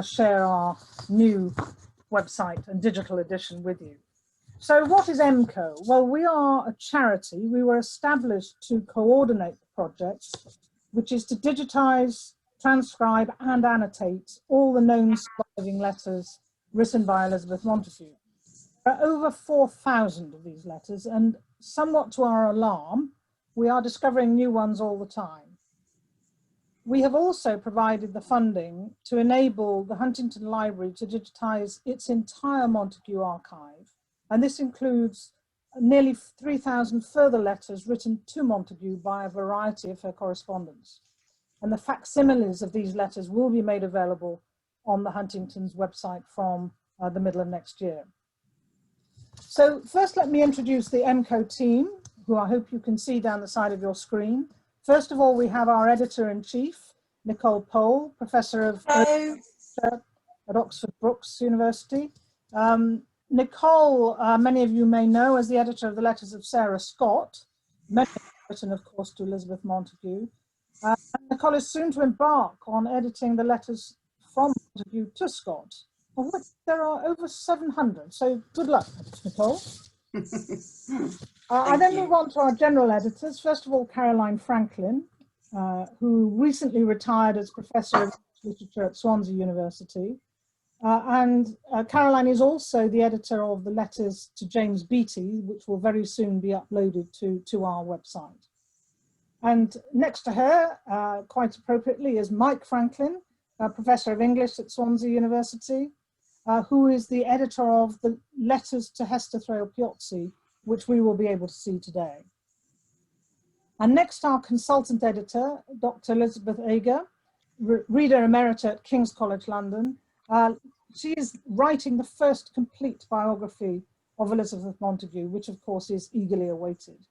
share our new website and digital edition with you. So what is Emco? Well, we are a charity. We were established to coordinate the project, which is to digitize, transcribe and annotate all the known surviving letters written by Elizabeth Montagu. There are over 4,000 of these letters, and somewhat to our alarm, we are discovering new ones all the time. We have also provided the funding to enable the Huntington Library to digitize its entire Montagu archive, and this includes nearly 3,000 further letters written to Montagu by a variety of her correspondence. And the facsimiles of these letters will be made available on the Huntington's website from the middle of next year. So first, let me introduce the Emco team, who I hope you can see down the side of your screen. First of all, we have our editor-in-chief, Nicole Pole, Professor of Literature at Oxford Brookes University. Nicole, many of you may know as the editor of the letters of Sarah Scott, many written, of course, to Elizabeth Montagu. Nicole is soon to embark on editing the letters from Montagu to Scott, of which there are over 700. So good luck, Nicole. I then move on to our general editors. First of all, Caroline Franklin, who recently retired as Professor of Literature at Swansea University. Caroline is also the editor of the letters to James Beattie, which will very soon be uploaded to our website. And next to her, quite appropriately, is Mike Franklin, Professor of English at Swansea University, who is the editor of the letters to Hester Thrale Piozzi, which we will be able to see today. And next, our consultant editor, Dr. Elizabeth Ager, Reader Emerita at King's College London. She is writing the first complete biography of Elizabeth Montagu, which of course is eagerly awaited.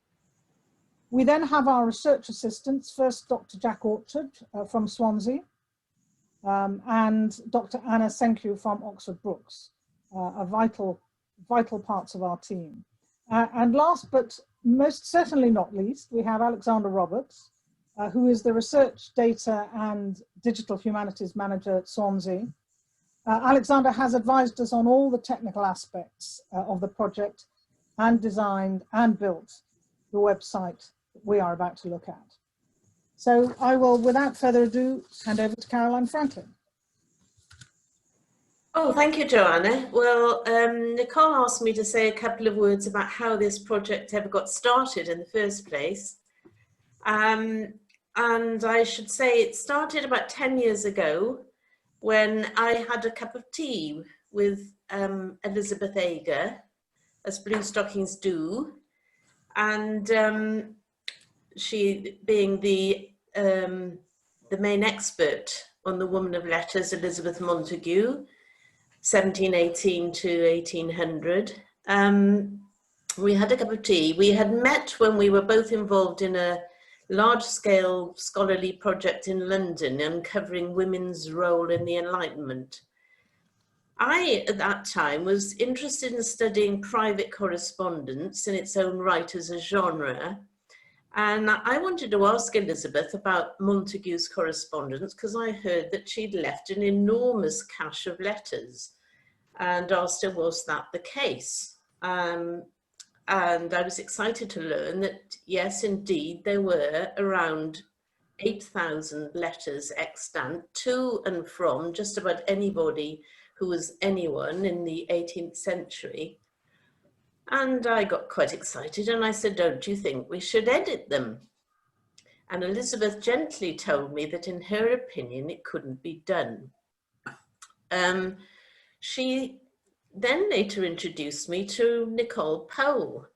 We then have our research assistants, first Dr. Jack Orchard from Swansea, and Dr. Anna Senku from Oxford Brookes, are vital parts of our team. And last but most certainly not least, we have Alexander Roberts, who is the Research, Data and Digital Humanities Manager at Swansea. Alexander has advised us on all the technical aspects of the project and designed and built the website that we are about to look at. So I will, without further ado, hand over to Caroline Franklin. Oh, thank you, Joanna. Well, Nicole asked me to say a couple of words about how this project ever got started in the first place. And I should say it started about 10 years ago when I had a cup of tea with Elizabeth Ager, as Blue Stockings do. And she being the main expert on the woman of letters, Elizabeth Montagu, 1718 to 1800. We had a cup of tea. We had met when we were both involved in a large-scale scholarly project in London uncovering women's role in the Enlightenment. I, at that time, was interested in studying private correspondence in its own right as a genre. And I wanted to ask Elizabeth about Montagu's correspondence because I heard that she'd left an enormous cache of letters and asked her, was that the case? And I was excited to learn that, yes, indeed, there were around 8,000 letters extant to and from just about anybody who was anyone in the 18th century. And I got quite excited and I said, don't you think we should edit them? And Elizabeth gently told me that in her opinion, it couldn't be done. She then later introduced me to Nicole Pole,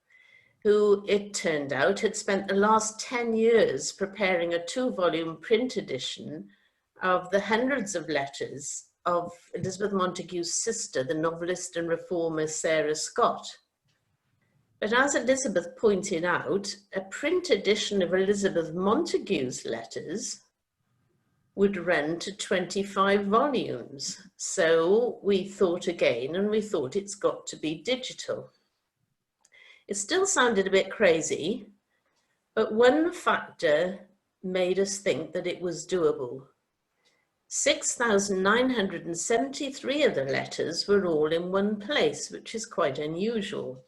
who it turned out had spent the last 10 years preparing a 2-volume print edition of the hundreds of letters of Elizabeth Montagu's sister, the novelist and reformer Sarah Scott. But as Elizabeth pointed out, a print edition of Elizabeth Montagu's letters would run to 25 volumes. So we thought again, and we thought it's got to be digital. It still sounded a bit crazy, but one factor made us think that it was doable. 6,973 of the letters were all in one place, which is quite unusual.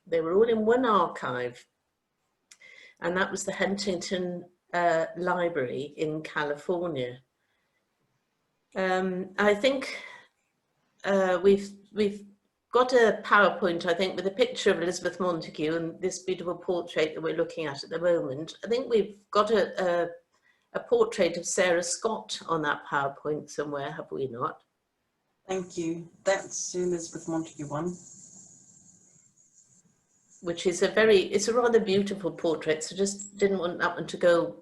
They were all in one archive, and that was the Huntington Library in California. I think we've got a PowerPoint, I think, with a picture of Elizabeth Montagu and this beautiful portrait that we're looking at the moment. I think we've got a portrait of Sarah Scott on that PowerPoint somewhere, have we not? Thank you. That's the Elizabeth Montagu one. Which is it's a rather beautiful portrait, so just didn't want that one to go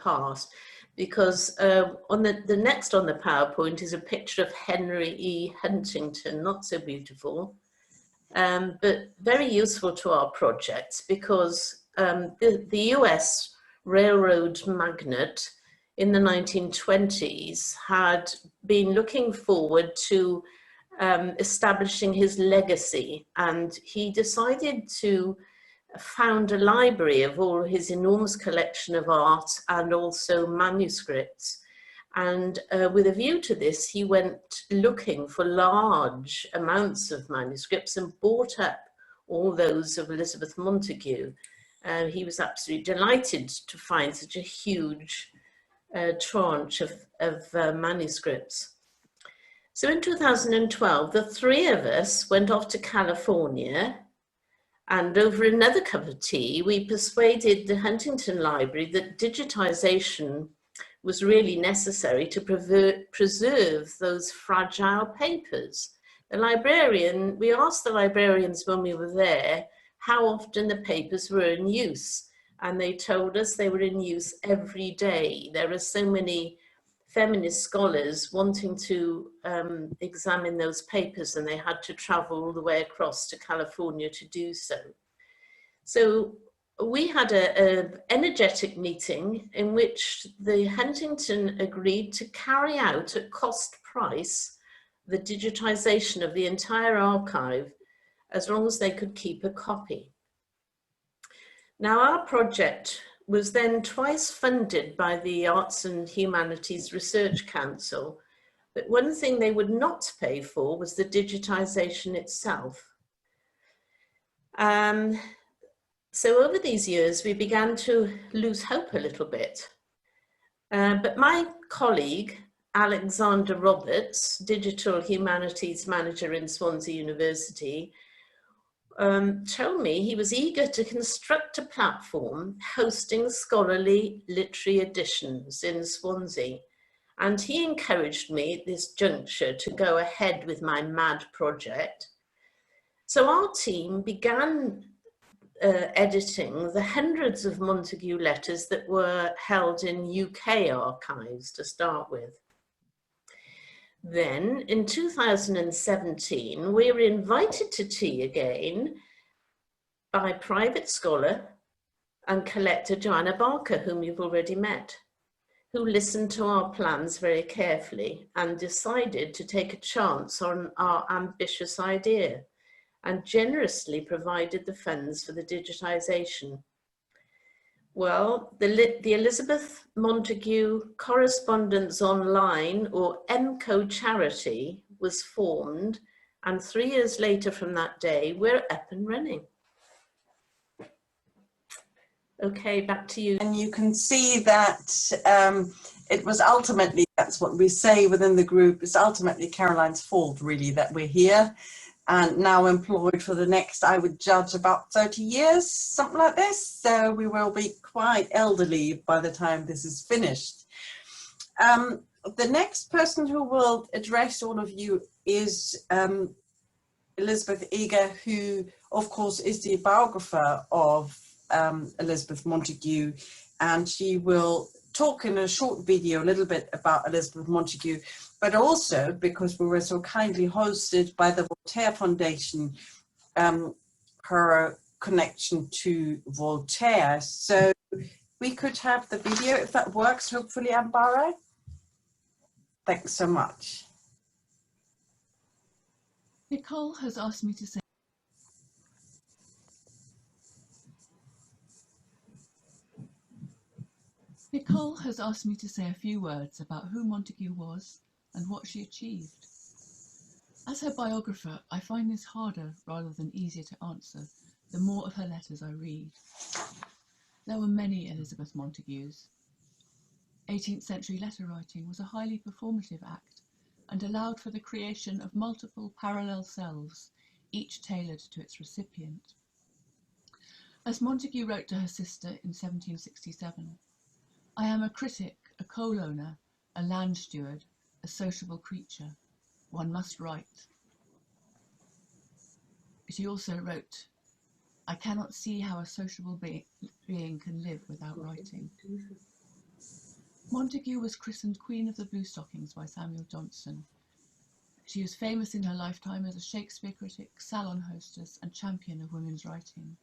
past, because on the next on the PowerPoint is a picture of Henry E. Huntington, not so beautiful, but very useful to our projects, because the US railroad magnate in the 1920s had been looking forward to establishing his legacy, and he decided to found a library of all his enormous collection of art and also manuscripts. And with a view to this, he went looking for large amounts of manuscripts and bought up all those of Elizabeth Montagu. He was absolutely delighted to find such a huge tranche of manuscripts. So in 2012, the three of us went off to California, and over another cup of tea, we persuaded the Huntington Library that digitization was really necessary to preserve those fragile papers. We asked the librarians when we were there how often the papers were in use, and they told us they were in use every day. There are so many feminist scholars wanting to examine those papers, and they had to travel all the way across to California to do so. So we had an energetic meeting in which the Huntington agreed to carry out at cost price the digitization of the entire archive as long as they could keep a copy. Now, our project was then twice funded by the Arts and Humanities Research Council, but one thing they would not pay for was the digitization itself. So over these years, we began to lose hope a little bit. But my colleague, Alexander Roberts, Digital Humanities Manager in Swansea University, told me he was eager to construct a platform hosting scholarly literary editions in Swansea. And he encouraged me at this juncture to go ahead with my mad project. So our team began editing the hundreds of Montagu letters that were held in UK archives to start with. Then in 2017, we were invited to tea again by private scholar and collector Joanna Barker, whom you've already met, who listened to our plans very carefully and decided to take a chance on our ambitious idea and generously provided the funds for the digitization. Well, the Elizabeth Montagu Correspondence Online, or Emco charity, was formed, and 3 years later from that day, we're up and running. Okay, back to you. And you can see that it was ultimately, that's what we say within the group, it's ultimately Caroline's fault, really, that we're here and now employed for the next, I would judge, about 30 years, something like this. So we will be quite elderly by the time this is finished. The next person who will address all of you is Elizabeth Eager, who, of course, is the biographer of Elizabeth Montagu, and she will talk in a short video a little bit about Elizabeth Montagu, but also, because we were so kindly hosted by the Voltaire Foundation, her connection to Voltaire. So we could have the video, if that works, hopefully, Ambara. Thanks so much. Nicole has asked me to say. Nicole Nicole has asked me to say a few words about who Montagu was and what she achieved. As her biographer, I find this harder rather than easier to answer the more of her letters I read. There were many Elizabeth Montagues. 18th century letter writing was a highly performative act and allowed for the creation of multiple parallel selves, each tailored to its recipient. As Montagu wrote to her sister in 1767, "I am a critic, a coal owner, a land steward, a sociable creature. One must write." She also wrote, "I cannot see how a sociable being can live without writing." Montagu was christened Queen of the Blue Stockings by Samuel Johnson. She was famous in her lifetime as a Shakespeare critic, salon hostess, and champion of women's writing.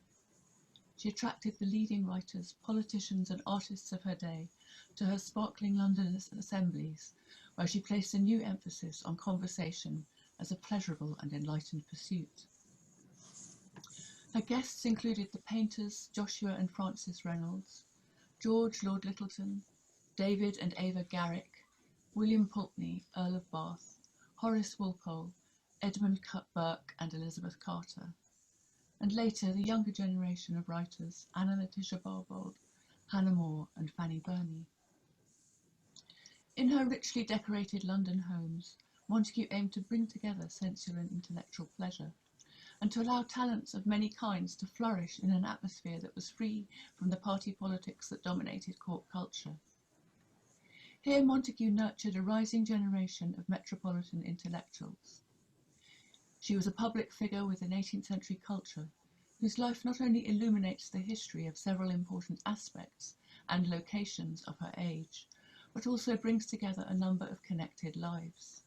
She attracted the leading writers, politicians, and artists of her day to her sparkling London assemblies, where she placed a new emphasis on conversation as a pleasurable and enlightened pursuit. Her guests included the painters Joshua and Francis Reynolds, George Lord Lyttelton, David and Ava Garrick, William Pulteney, Earl of Bath, Horace Walpole, Edmund Burke and Elizabeth Carter, and later the younger generation of writers, Anna Letitia Barbauld, Hannah More and Fanny Burney. In her richly decorated London homes, Montagu aimed to bring together sensual and intellectual pleasure, and to allow talents of many kinds to flourish in an atmosphere that was free from the party politics that dominated court culture. Here Montagu nurtured a rising generation of metropolitan intellectuals. She was a public figure within 18th century culture, whose life not only illuminates the history of several important aspects and locations of her age, but also brings together a number of connected lives.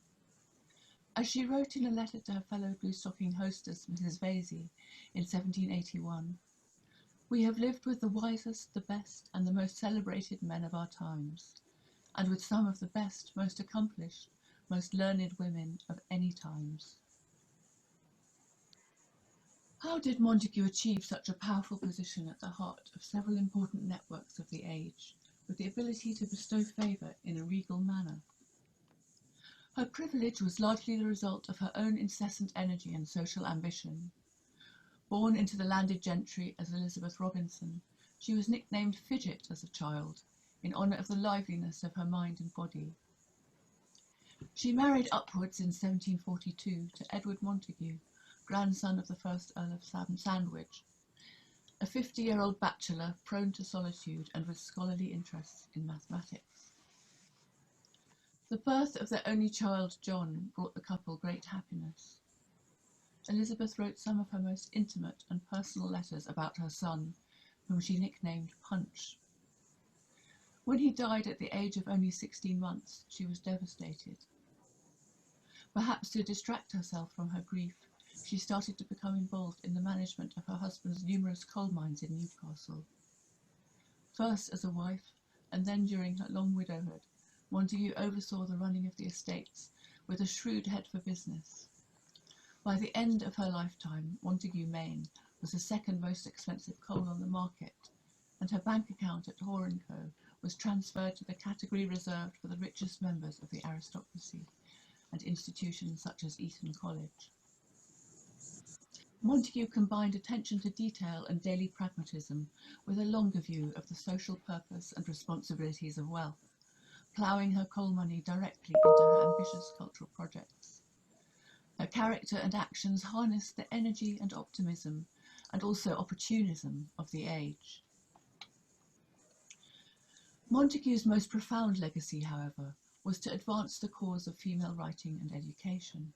As she wrote in a letter to her fellow Blue Stocking hostess, Mrs. Vasey, in 1781, "We have lived with the wisest, the best, and the most celebrated men of our times, and with some of the best, most accomplished, most learned women of any times." How did Montagu achieve such a powerful position at the heart of several important networks of the age, with the ability to bestow favour in a regal manner? Her privilege was largely the result of her own incessant energy and social ambition. Born into the landed gentry as Elizabeth Robinson, she was nicknamed Fidget as a child, in honour of the liveliness of her mind and body. She married upwards in 1742 to Edward Montagu, grandson of the first Earl of Sandwich, a 50-year-old bachelor prone to solitude and with scholarly interests in mathematics. The birth of their only child, John, brought the couple great happiness. Elizabeth wrote some of her most intimate and personal letters about her son, whom she nicknamed Punch. When he died at the age of only 16 months, she was devastated. Perhaps to distract herself from her grief, she started to become involved in the management of her husband's numerous coal mines in Newcastle. First as a wife, and then during her long widowhood, Montagu oversaw the running of the estates with a shrewd head for business. By the end of her lifetime, Montagu Main was the second most expensive coal on the market, and her bank account at Hoare & Co. was transferred to the category reserved for the richest members of the aristocracy and institutions such as Eton College. Montagu combined attention to detail and daily pragmatism with a longer view of the social purpose and responsibilities of wealth, ploughing her coal money directly into her ambitious cultural projects. Her character and actions harnessed the energy and optimism, and also opportunism, of the age. Montagu's most profound legacy, however, was to advance the cause of female writing and education,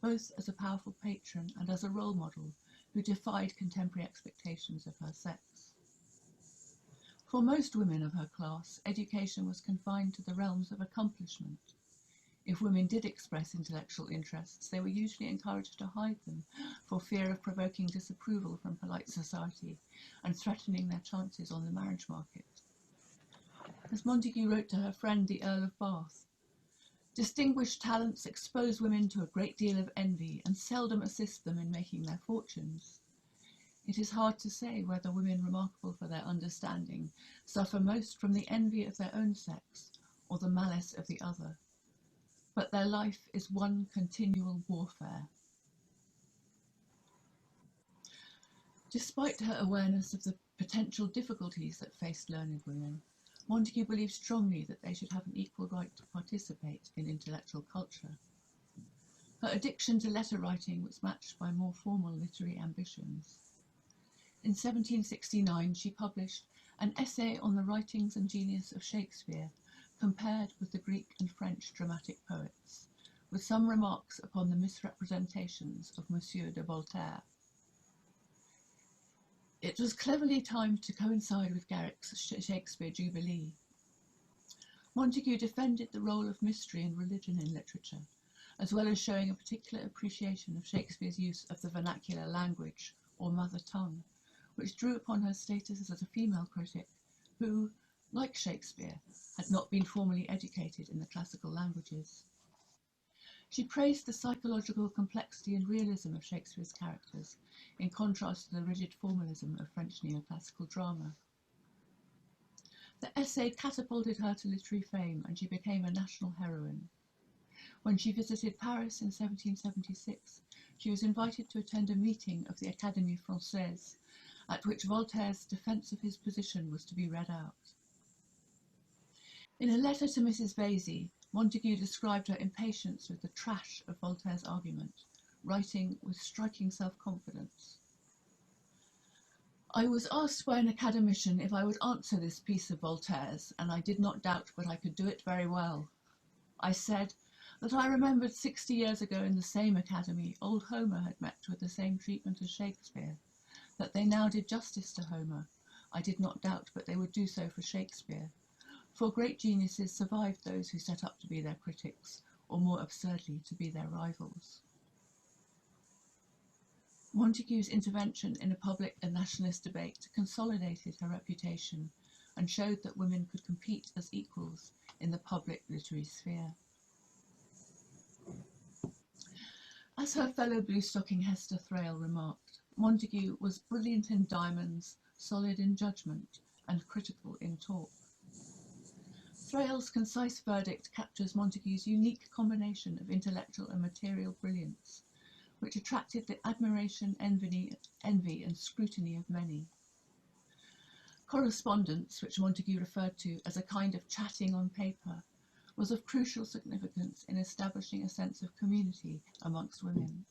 both as a powerful patron and as a role model who defied contemporary expectations of her sex. For most women of her class, education was confined to the realms of accomplishment. If women did express intellectual interests, they were usually encouraged to hide them for fear of provoking disapproval from polite society and threatening their chances on the marriage market. As Montagu wrote to her friend the Earl of Bath, "Distinguished talents expose women to a great deal of envy and seldom assist them in making their fortunes. it is hard to say whether women remarkable for their understanding suffer most from the envy of their own sex or the malice of the other, but their life is one continual warfare. Despite her awareness of the potential difficulties that faced learned women, Montague believed strongly that they should have an equal right to participate in intellectual culture. Her addiction to letter writing was matched by more formal literary ambitions. In 1769, she published an essay on the writings and genius of Shakespeare, compared with the Greek and French dramatic poets, with some remarks upon the misrepresentations of Monsieur de Voltaire. It was cleverly timed to coincide with Garrick's Shakespeare Jubilee. Montague defended the role of mystery and religion in literature, as well as showing a particular appreciation of Shakespeare's use of the vernacular language, or mother tongue, which drew upon her status as a female critic who, like Shakespeare, had not been formally educated in the classical languages. She praised the psychological complexity and realism of Shakespeare's characters, in contrast to the rigid formalism of French neoclassical drama. The essay catapulted her to literary fame, and she became a national heroine. When she visited Paris in 1776, she was invited to attend a meeting of the Académie Française, at which Voltaire's defence of his position was to be read out. In a letter to Mrs. Vesey, Montague described her impatience with the trash of Voltaire's argument, writing with striking self-confidence. "I was asked by an academician if I would answer this piece of Voltaire's, and I did not doubt but I could do it very well. I said that I remembered 60 years ago in the same academy old Homer had met with the same treatment as Shakespeare, that they now did justice to Homer. I did not doubt but they would do so for Shakespeare, for great geniuses survived those who set up to be their critics, or more absurdly, to be their rivals." Montague's intervention in a public and nationalist debate consolidated her reputation and showed that women could compete as equals in the public literary sphere. As her fellow blue-stocking Hester Thrale remarked, Montague was brilliant in diamonds, solid in judgment, and critical in talk. Thrale's concise verdict captures Montague's unique combination of intellectual and material brilliance, which attracted the admiration, envy, and scrutiny of many. Correspondence, which Montague referred to as a kind of chatting on paper, was of crucial significance in establishing a sense of community amongst women.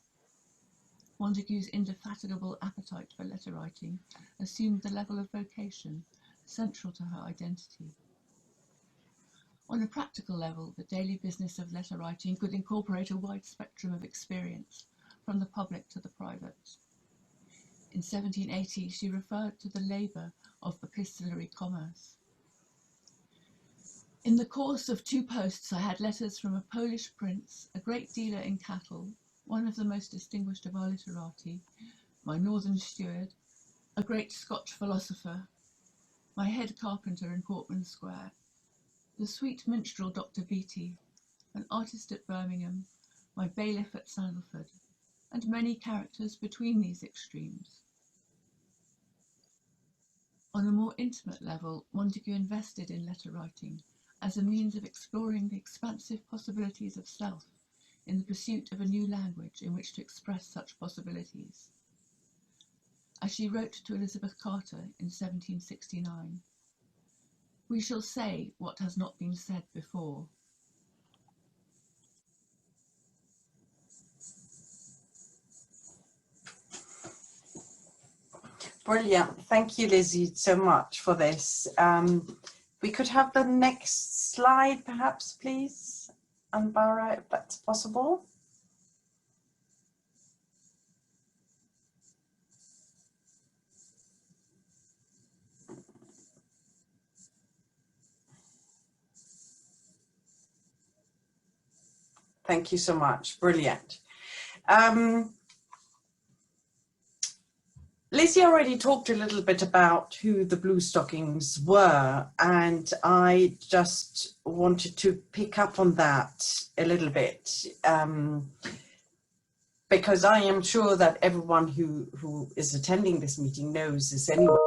Montague's indefatigable appetite for letter writing assumed the level of vocation central to her identity. On a practical level, the daily business of letter writing could incorporate a wide spectrum of experience, from the public to the private. In 1780, she referred to the labour of epistolary commerce. "In the course of 2 posts I had letters from a Polish prince, a great dealer in cattle, one of the most distinguished of our literati, my northern steward, a great Scotch philosopher, my head carpenter in Portman Square, the sweet minstrel Dr. Beattie, an artist at Birmingham, my bailiff at Sandalford, and many characters between these extremes." On a more intimate level, Montague invested in letter writing as a means of exploring the expansive possibilities of self in the pursuit of a new language in which to express such possibilities. As she wrote to Elizabeth Carter in 1769, "We shall say what has not been said before." Brilliant. Thank you, Lizzie, so much for this. We could have the next slide, perhaps, please, Anbara, if that's possible. Thank you so much. Brilliant. Lizzie already talked a little bit about who the Blue Stockings were, and I just wanted to pick up on that a little bit. because I am sure that everyone who is attending this meeting knows this anyway.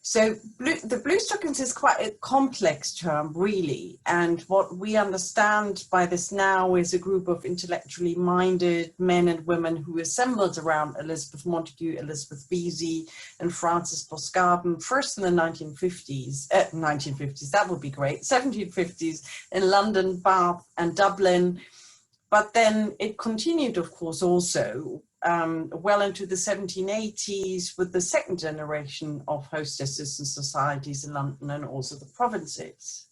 So the blue stockings is quite a complex term, really. And what we understand by this now is a group of intellectually minded men and women who assembled around Elizabeth Montagu, Elizabeth Vesey, and Frances Boscawen, first in the 1950s, that would be great, 1750s in London, Bath, and Dublin. But then it continued, of course, also well into the 1780s with the second generation of hostesses and societies in London and also the provinces.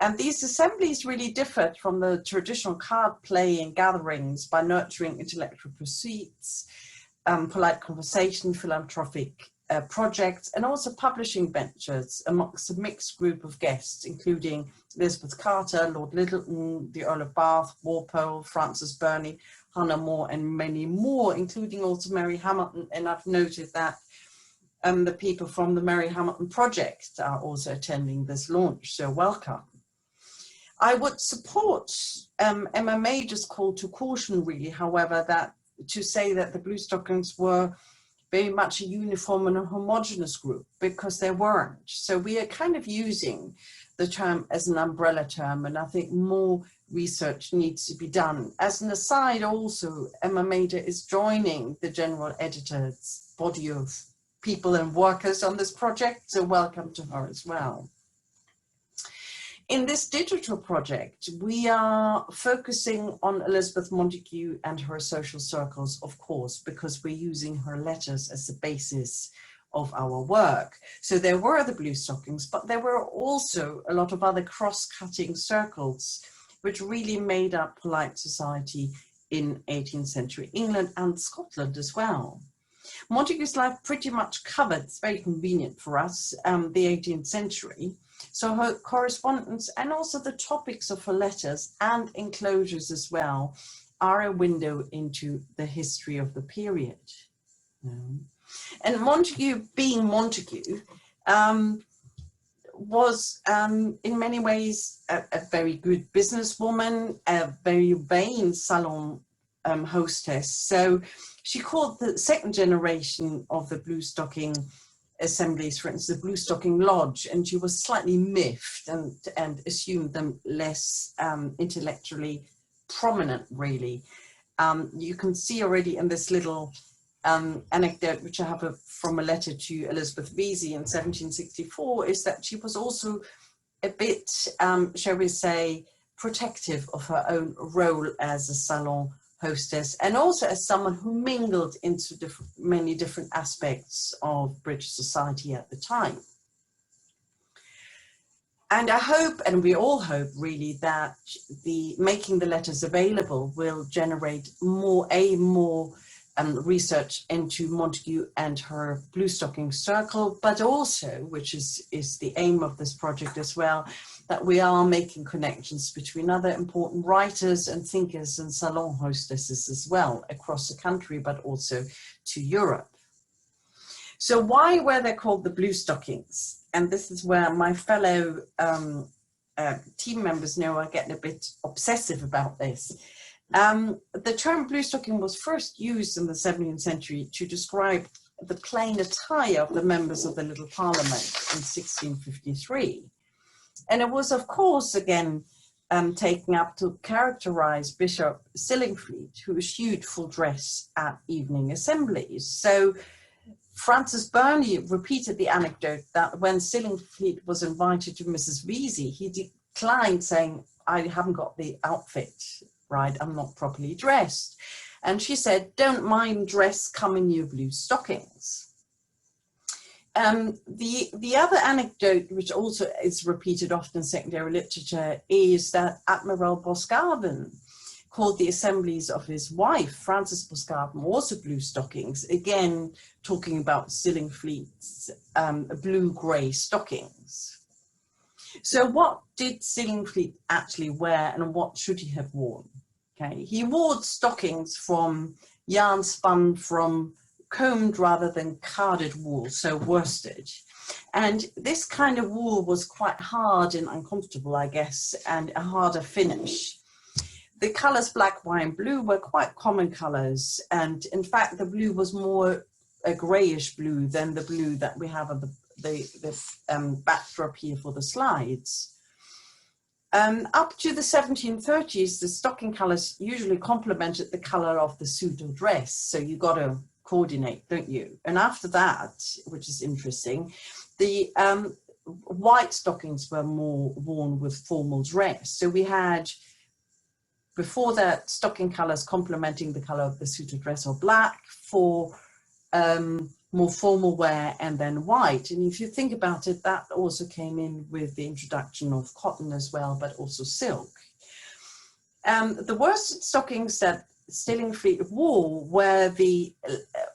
And these assemblies really differed from the traditional card playing gatherings by nurturing intellectual pursuits, polite conversation, philanthropic projects, and also publishing ventures amongst a mixed group of guests, including Elizabeth Carter, Lord Lyttelton, the Earl of Bath, Walpole, Frances Burney, Hannah More, and many more, including also Mary Hamilton. And I've noted that the people from the Mary Hamilton Project are also attending this launch, so welcome. I would support Emma Major's call to caution, really, however, that to say that the blue stockings were very much a uniform and a homogeneous group, because they weren't. So we are kind of using the term as an umbrella term, and I think more research needs to be done. As an aside also, Emma Major is joining the general editor's body of people and workers on this project, so welcome to her as well. In this digital project, we are focusing on Elizabeth Montagu and her social circles, of course, because we're using her letters as the basis of our work. So there were the blue stockings, but there were also a lot of other cross-cutting circles, which really made up polite society in 18th century England and Scotland as well. Montagu's life pretty much covered, it's very convenient for us, the 18th century. So her correspondence and also the topics of her letters and enclosures as well are a window into the history of the period. And Montagu, being Montagu, was in many ways a very good businesswoman, a very vain salon hostess. So she called the second generation of the blue stocking assemblies, for instance, the Blue Stocking Lodge, and she was slightly miffed and assumed them less intellectually prominent, really. You can see already in this little anecdote, which I have from a letter to Elizabeth Vesey in 1764, is that she was also a bit, shall we say, protective of her own role as a salon hostess, and also as someone who mingled into many different aspects of British society at the time. And I hope, and we all hope really, that making the letters available will generate more research into Montagu and her blue stocking circle, but also, which is the aim of this project as well, that we are making connections between other important writers and thinkers and salon hostesses as well across the country, but also to Europe. So why were they called the blue stockings? And this is where my fellow team members know I get a bit obsessive about this. The term blue stocking was first used in the 17th century to describe the plain attire of the members of the Little Parliament in 1653. And it was, of course, again, taken up to characterize Bishop Stillingfleet, who eschewed full dress at evening assemblies. So Frances Burney repeated the anecdote that when Stillingfleet was invited to Mrs. Vesey, he declined, saying, I haven't got the outfit right, I'm not properly dressed. And she said, don't mind dress, come in your blue stockings. The other anecdote, which also is repeated often in secondary literature, is that Admiral Boscawen called the assemblies of his wife, Frances Boscawen, also blue stockings, again talking about Stillingfleet's blue-grey stockings. So what did Stillingfleet actually wear, and what should he have worn? Okay, he wore stockings from yarn spun from combed rather than carded wool, so worsted. And this kind of wool was quite hard and uncomfortable, I guess, and a harder finish. the colors black, white, and blue were quite common colors. And in fact, the blue was more a grayish blue than the blue that we have on the backdrop here for the slides. Up to the 1730s, the stocking colors usually complemented the color of the suit or dress. So you got to coordinate, don't you? And after that, which is interesting, the white stockings were more worn with formal dress. So we had, before that, stocking colors complementing the color of the suit or dress, or black for more formal wear, and then white. And if you think about it, that also came in with the introduction of cotton as well, but also silk. The worsted stockings that Stillingfleet wore were the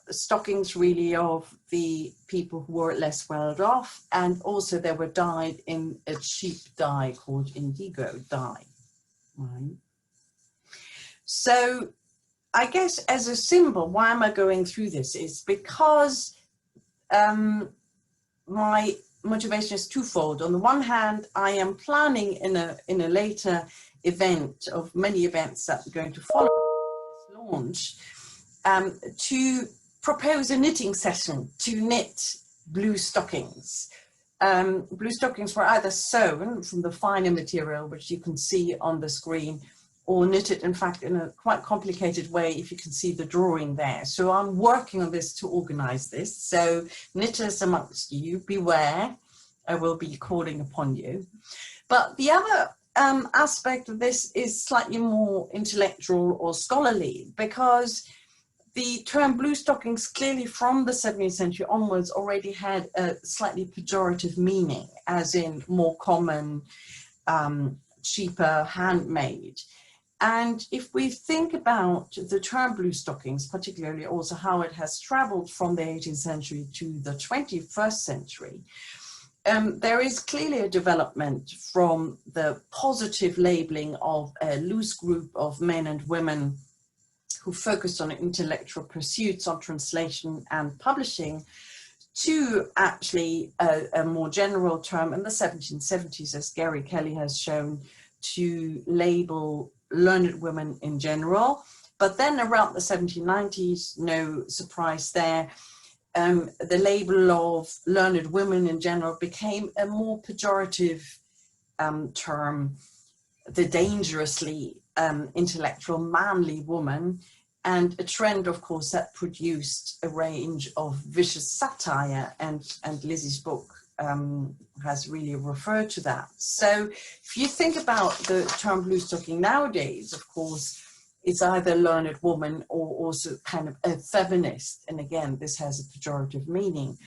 stockings really of the people who were less well off, and also they were dyed in a cheap dye called indigo dye. Right. So I guess as a symbol, why am I going through this? Is because my motivation is twofold. On the one hand, I am planning in a later event of many events that are going to follow this launch to propose a knitting session to knit blue stockings. Blue stockings were either sewn from the finer material, which you can see on the screen, or knitted, in fact, in a quite complicated way, if you can see the drawing there. So I'm working on this to organize this. So knitters amongst you, beware, I will be calling upon you. But the other aspect of this is slightly more intellectual or scholarly, because the term blue stockings clearly from the 17th century onwards already had a slightly pejorative meaning, as in more common, cheaper, handmade. And if we think about the term blue stockings, particularly also how it has traveled from the 18th century to the 21st century, there is clearly a development from the positive labeling of a loose group of men and women who focused on intellectual pursuits, on translation and publishing, to actually a more general term in the 1770s, as Gary Kelly has shown, to label learned women in general. But then around the 1790s, no surprise there, the label of learned women in general became a more pejorative term, the dangerously intellectual manly woman, and a trend, of course, that produced a range of vicious satire, and Lizzie's book has really referred to that. So if you think about the term blue stocking nowadays, of course, it's either learned woman or also kind of a feminist. And again, this has a pejorative meaning.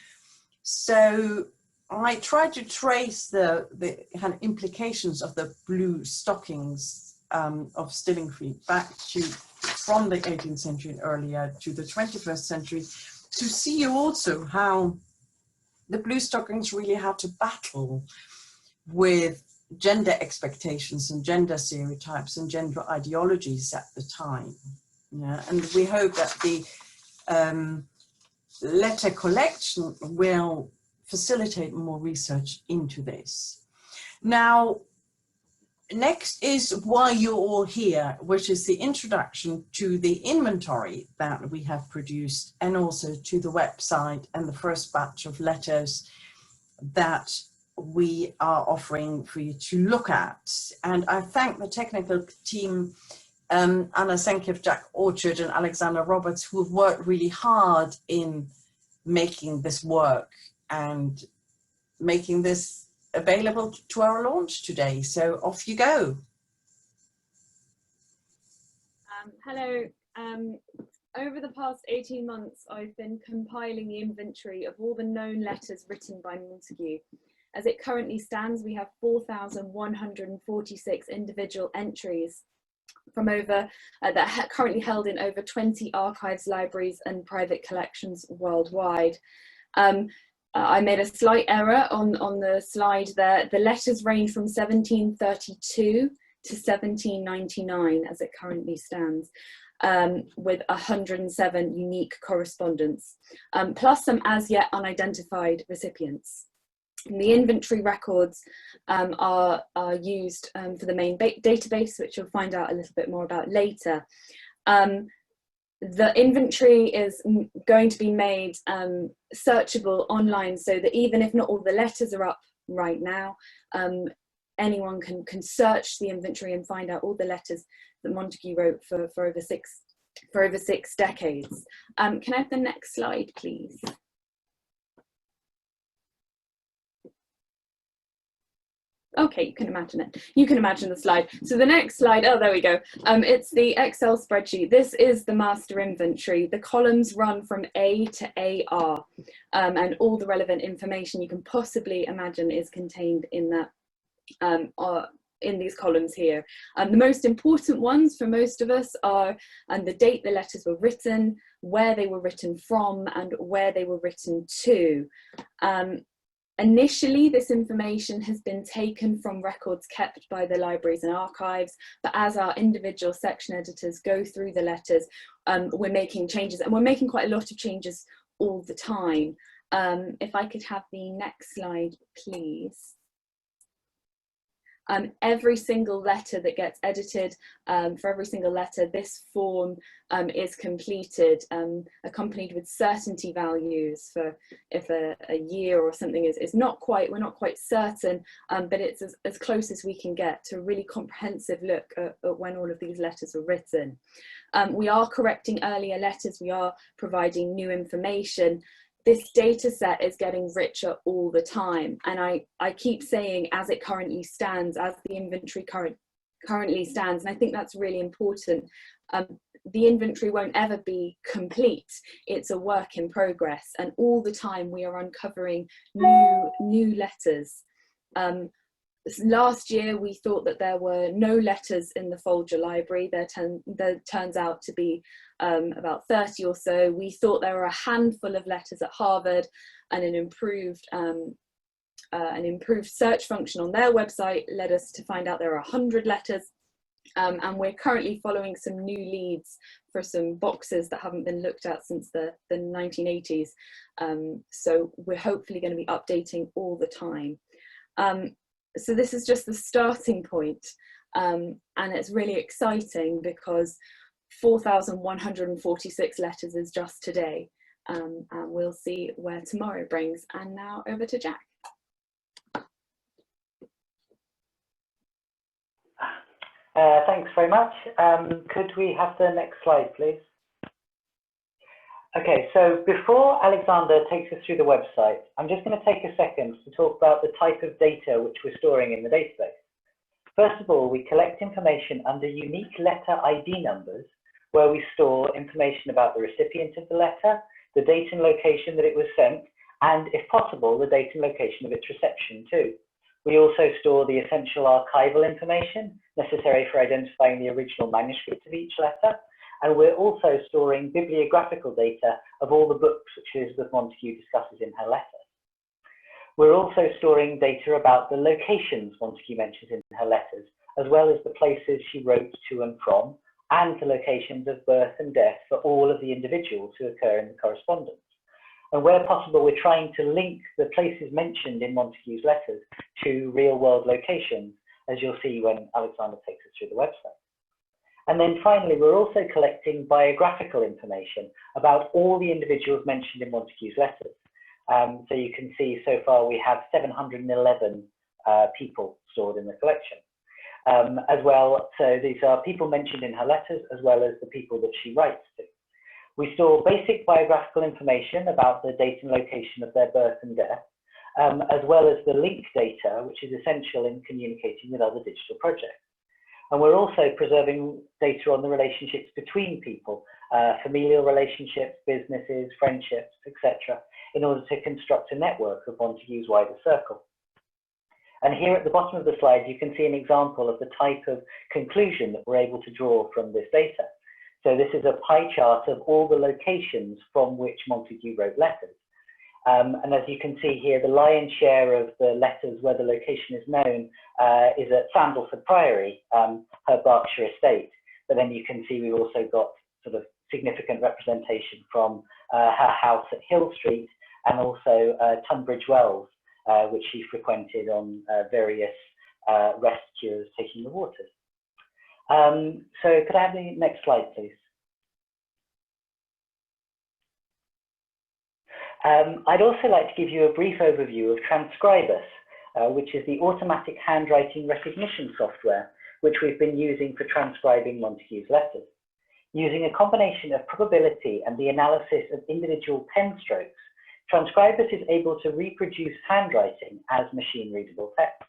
So I try to trace the kind of implications of the blue stockings of Stillingfleet back to from the 18th century and earlier to the 21st century, to see also how the blue stockings really had to battle with gender expectations and gender stereotypes and gender ideologies at the time. Yeah, and we hope that the letter collection will facilitate more research into this. Now, next is why you're all here, which is the introduction to the inventory that we have produced, and also to the website and the first batch of letters that we are offering for you to look at. And I thank the technical team, Anna Senkev, Jack Orchard and Alexander Roberts, who have worked really hard in making this work and making this available to our launch today. So off you go. Hello. Over the past 18 months, I've been compiling the inventory of all the known letters written by Montague. As it currently stands, we have 4,146 individual entries from over that currently held in over 20 archives, libraries and private collections worldwide. I made a slight error on the slide there. The letters range from 1732 to 1799 as it currently stands, with 107 unique correspondents, plus some as yet unidentified recipients. The inventory records are used for the main database, which you'll find out a little bit more about later. The inventory is going to be made searchable online, so that even if not all the letters are up right now, anyone can search the inventory and find out all the letters that Montague wrote for over six decades. Can I have the next slide, please? Okay, you can imagine it. You can imagine the slide. So the next slide, oh, there we go. It's the Excel spreadsheet. This is the master inventory. The columns run from A to AR, and all the relevant information you can possibly imagine is contained in that, in these columns here. The most important ones for most of us are the date the letters were written, where they were written from, and where they were written to. Initially, this information has been taken from records kept by the libraries and archives, but as our individual section editors go through the letters, we're making changes, and we're making quite a lot of changes all the time. If I could have the next slide, please. Every single letter that gets edited, for every single letter, this form is completed, accompanied with certainty values for if a year or something is not quite, we're not quite certain, but it's as close as we can get to a really comprehensive look at when all of these letters were written. We are correcting earlier letters, we are providing new information. This data set is getting richer all the time. And I keep saying as it currently stands, as the inventory currently stands, and I think that's really important. The inventory won't ever be complete. It's a work in progress. And all the time we are uncovering new letters. Last year we thought that there were no letters in the Folger library. There turns out to be about 30 or so. We thought there were a handful of letters at Harvard, and an improved search function on their website led us to find out there are 100 letters. And we're currently following some new leads for some boxes that haven't been looked at since the 1980s. So we're hopefully going to be updating all the time. So this is just the starting point, and it's really exciting because 4,146 letters is just today, and we'll see where tomorrow brings. And now over to Jack. Thanks very much. Could we have the next slide, please? Okay, so before Alexander takes us through the website, I'm just going to take a second to talk about the type of data which we're storing in the database. First of all, we collect information under unique letter ID numbers, where we store information about the recipient of the letter, the date and location that it was sent, and if possible, the date and location of its reception too. We also store the essential archival information necessary for identifying the original manuscript of each letter. And we're also storing bibliographical data of all the books which Elizabeth Montagu discusses in her letter. We're also storing data about the locations Montagu mentions in her letters, as well as the places she wrote to and from, and the locations of birth and death for all of the individuals who occur in the correspondence. And where possible, we're trying to link the places mentioned in Montagu's letters to real-world locations, as you'll see when Alexander takes us through the website. And then finally, we're also collecting biographical information about all the individuals mentioned in Montagu's letters. So you can see so far we have 711 people stored in the collection. As well, so these are people mentioned in her letters as well as the people that she writes to. We store basic biographical information about the date and location of their birth and death, as well as the link data, which is essential in communicating with other digital projects. And we're also preserving data on the relationships between people, familial relationships, businesses, friendships, etc., in order to construct a network of Montagu's wider circle. And here at the bottom of the slide, you can see an example of the type of conclusion that we're able to draw from this data. So this is a pie chart of all the locations from which Montagu wrote letters. And as you can see here, the lion's share of the letters where the location is known is at Sandalford Priory, her Berkshire estate. But then you can see we've also got sort of significant representation from her house at Hill Street and also Tunbridge Wells which she frequented on various rest cures taking the waters. So could I have the next slide, please? I'd also like to give you a brief overview of Transcribus, which is the automatic handwriting recognition software which we've been using for transcribing Montague's letters. Using a combination of probability and the analysis of individual pen strokes, Transcribus is able to reproduce handwriting as machine-readable text.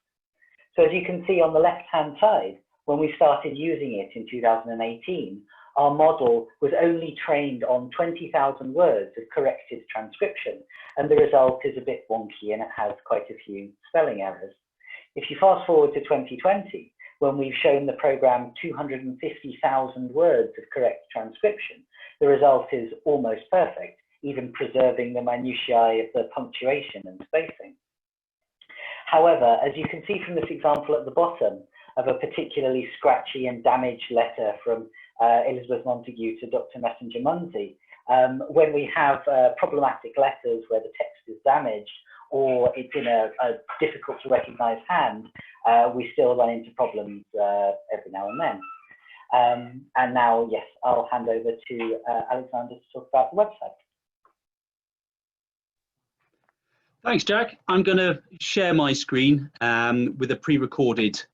So as you can see on the left-hand side, when we started using it in 2018, our model was only trained on 20,000 words of corrected transcription, and the result is a bit wonky and it has quite a few spelling errors. If you fast forward to 2020, when we've shown the program 250,000 words of correct transcription, the result is almost perfect, even preserving the minutiae of the punctuation and spacing. However, as you can see from this example at the bottom of a particularly scratchy and damaged letter from Elizabeth Montagu to Dr. Messenger Munsey, when we have problematic letters where the text is damaged or it's in a difficult to recognize hand, we still run into problems every now and then. And now, yes, I'll hand over to Alexander to talk about the website. Thanks, Jack. I'm going to share my screen with a pre-recorded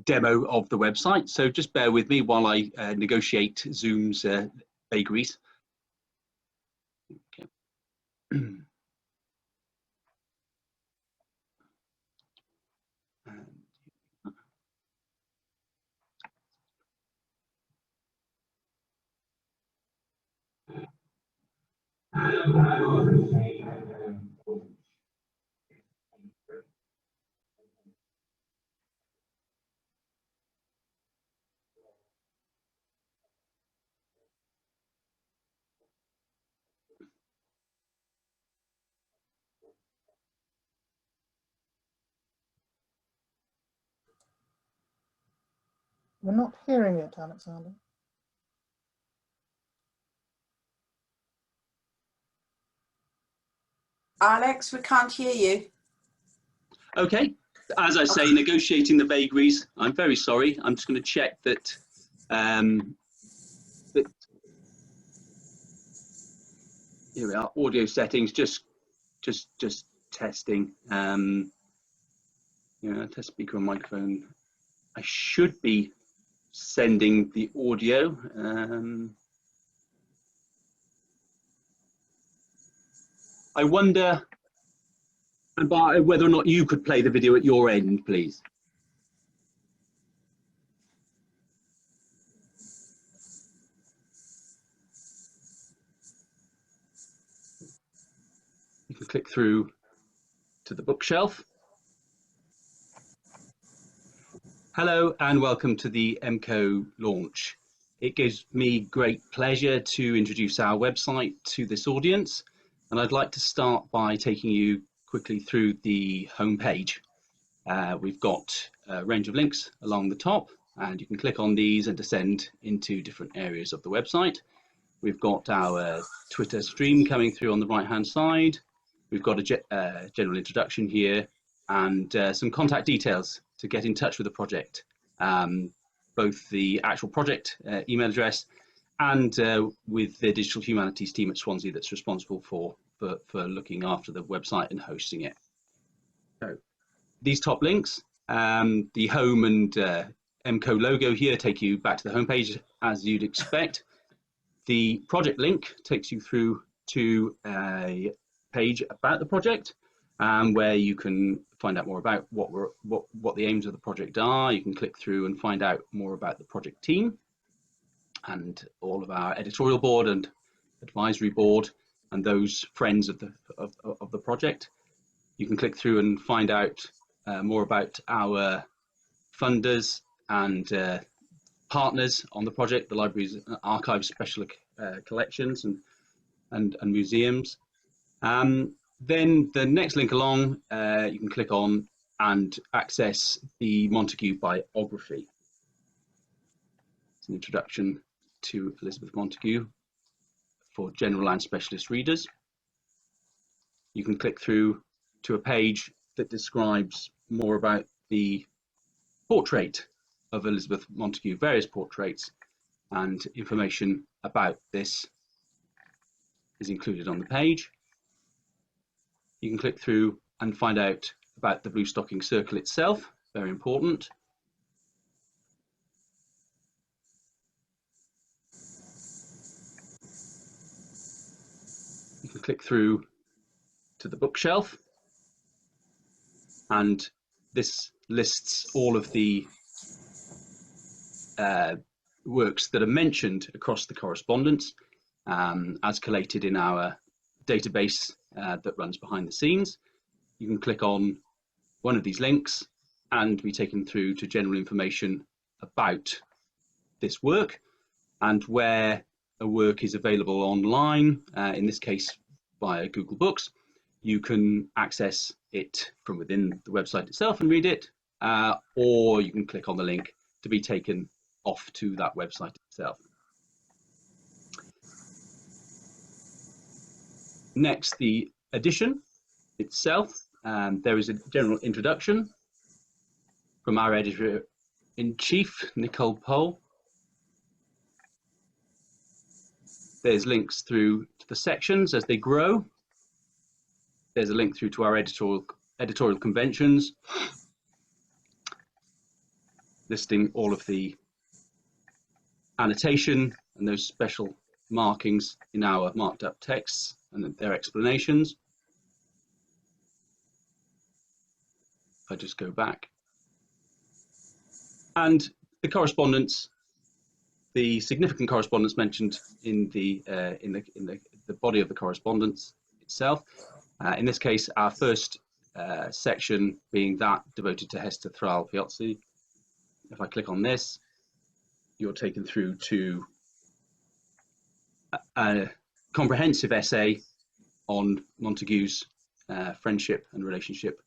demo of the website. So just bear with me while I negotiate Zoom's vagaries. Okay. We're not hearing it, Alexander. Alex, we can't hear you. Okay, as I say, negotiating the vagaries. I'm very sorry. I'm just going to check that, here we are, audio settings, just testing. Test speaker and microphone. I should be sending the audio. I wonder about whether or not you could play the video at your end, please. You can click through to the bookshelf. Hello and welcome to the Emco launch. It gives me great pleasure to introduce our website to this audience, and I'd like to start by taking you quickly through the homepage. We've got a range of links along the top, and you can click on these and descend into different areas of the website. We've got our Twitter stream coming through on the right-hand side. We've got a general introduction here and some contact details to get in touch with the project, both the actual project email address and with the digital humanities team at Swansea that's responsible for looking after the website and hosting it. So these top links, the home and Emco logo here take you back to the homepage as you'd expect. The project link takes you through to a page about the project, where you can find out more about what the aims of the project are. You can click through and find out more about the project team and all of our editorial board and advisory board and those friends of the project. You can click through and find out more about our funders and partners on the project, the libraries, archives, special collections and museums. Then the next link along, you can click on and access the Montagu biography. It's an introduction to Elizabeth Montagu for general and specialist readers. you can click through to a page that describes more about the portrait of Elizabeth Montagu, various portraits, and information about this is included on the page. You can click through and find out about the Blue Stocking Circle itself, very important. You can click through to the bookshelf, and this lists all of the works that are mentioned across the correspondence as collated in our database that runs behind the scenes. You can click on one of these links and be taken through to general information about this work and where a work is available online, in this case via Google Books. You can access it from within the website itself and read it, or you can click on the link to be taken off to that website itself. Next, the edition itself. There is a general introduction from our editor-in-chief, Nicole Pohl. There's links through to the sections as they grow. There's a link through to our editorial conventions, listing all of the annotation and those special markings in our marked up texts and their explanations. If I just go back. And the correspondence, the significant correspondence mentioned in the body of the correspondence itself. In this case, our first section being that devoted to Hester Thrale Piozzi. If I click on this, you're taken through to a comprehensive essay on Montague's friendship and relationship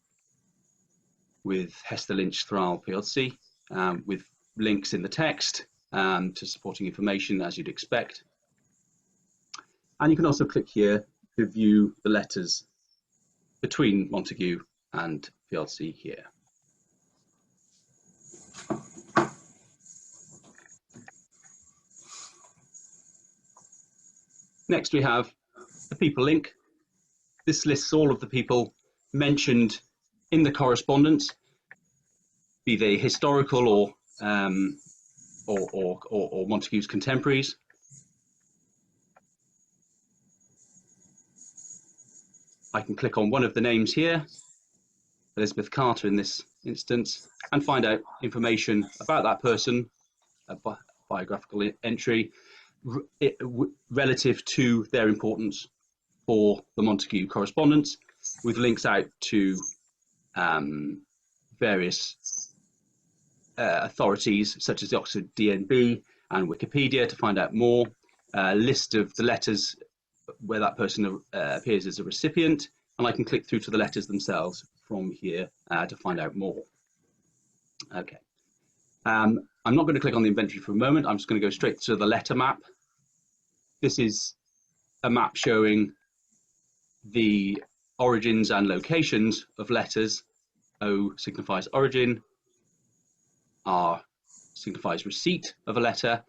with Hester Lynch Thrale Piozzi, with links in the text to supporting information as you'd expect. And you can also click here to view the letters between Montagu and Piozzi here. Next we have the people link. This lists all of the people mentioned in the correspondence, be they historical or Montague's contemporaries. I can click on one of the names here, Elizabeth Carter in this instance, and find out information about that person, a biographical entry, relative to their importance for the Montagu correspondence, with links out to various authorities such as the Oxford DNB and Wikipedia to find out more, a list of the letters where that person appears as a recipient, and I can click through to the letters themselves from here to find out more. Okay, I'm not going to click on the inventory for a moment. I'm just going to go straight to the letter map. This is a map showing the origins and locations of letters. O signifies origin, R signifies receipt of a letter,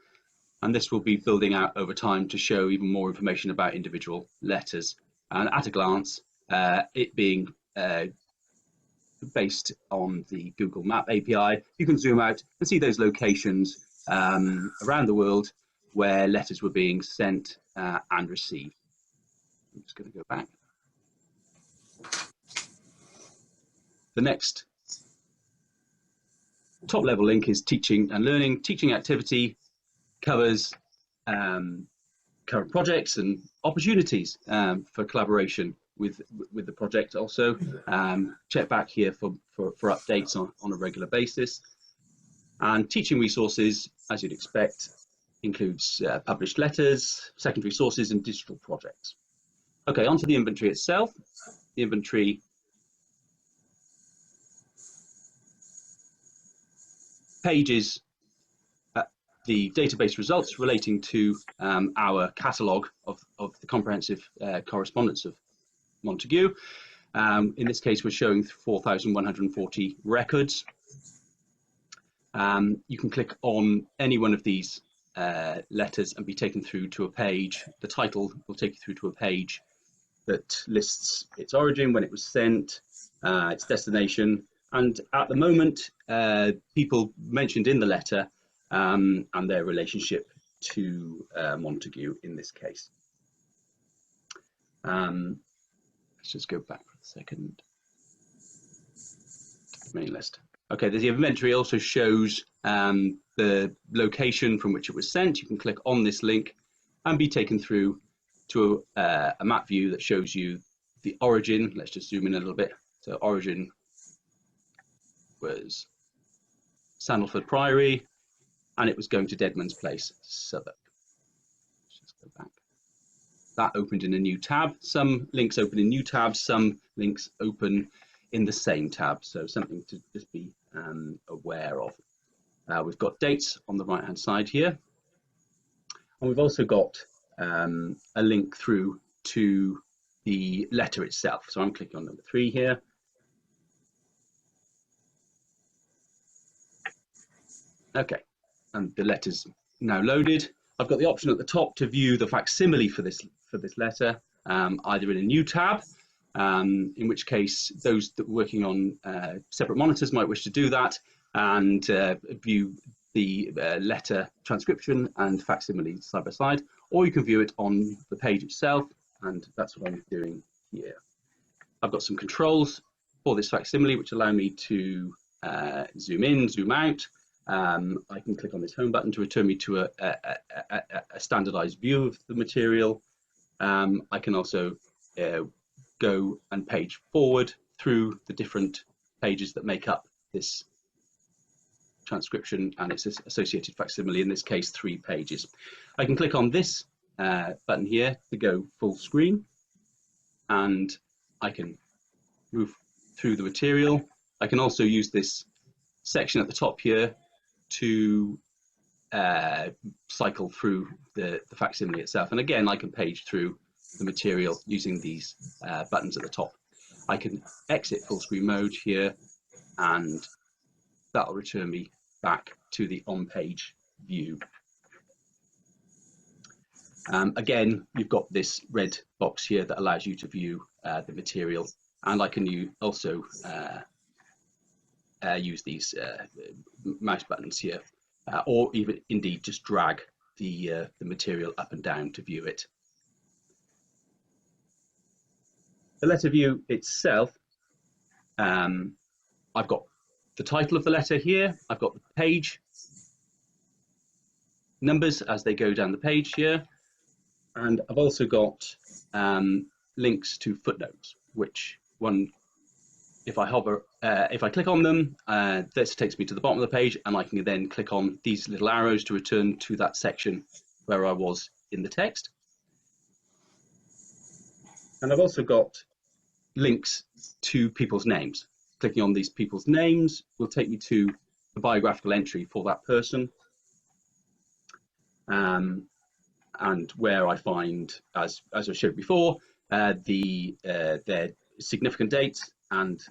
and this will be building out over time to show even more information about individual letters. And at a glance, it being based on the Google Map API, you can zoom out and see those locations around the world where letters were being sent and received. I'm just going to go back. The next top level link is teaching and learning. Teaching activity covers current projects and opportunities for collaboration with the project. Also, check back here for updates on a regular basis. And teaching resources, as you'd expect, includes published letters, secondary sources, and digital projects. Okay, onto the inventory itself. The inventory pages the database results relating to our catalogue of the comprehensive correspondence of Montague. In this case, we're showing 4,140 records. You can click on any one of these letters and be taken through to a page. The title will take you through to a page that lists its origin, when it was sent, its destination, and at the moment, people mentioned in the letter and their relationship to Montague in this case. Let's just go back for a second to the main list. Okay, the inventory also shows the location from which it was sent. You can click on this link and be taken through to a map view that shows you the origin. Let's just zoom in a little bit. So origin was Sandalford Priory, and it was going to Deadman's Place, Southwark. Let's just go back. That opened in a new tab. Some links open in new tabs, some links open in the same tab. So something to just be aware of. We've got dates on the right hand side here. And we've also got a link through to the letter itself. So I'm clicking on number 3 here. Okay, and the letter's now loaded. I've got the option at the top to view the facsimile for this letter, either in a new tab, in which case those that are working on separate monitors might wish to do that and view the letter transcription and facsimile side by side, or you can view it on the page itself, and that's what I'm doing here. I've got some controls for this facsimile which allow me to zoom in, zoom out. I can click on this home button to return me to a standardized view of the material. I can also go and page forward through the different pages that make up this transcription and its associated facsimile, in this case 3 pages. I can click on this button here to go full screen, and I can move through the material. I can also use this section at the top here to cycle through the facsimile itself, and again I can page through the material using these buttons at the top. I can exit full screen mode here, and that'll return me back to the on-page view. Again, you've got this red box here that allows you to view the material, and I can also use these mouse buttons here, or even indeed just drag the material up and down to view it. The letter view itself, I've got the title of the letter here, I've got the page numbers as they go down the page here, and I've also got links to footnotes, which one, if I hover, if I click on them, this takes me to the bottom of the page, and I can then click on these little arrows to return to that section where I was in the text. And I've also got links to people's names. Clicking on these people's names will take me to the biographical entry for that person, and where I find, as I showed before, their significant dates and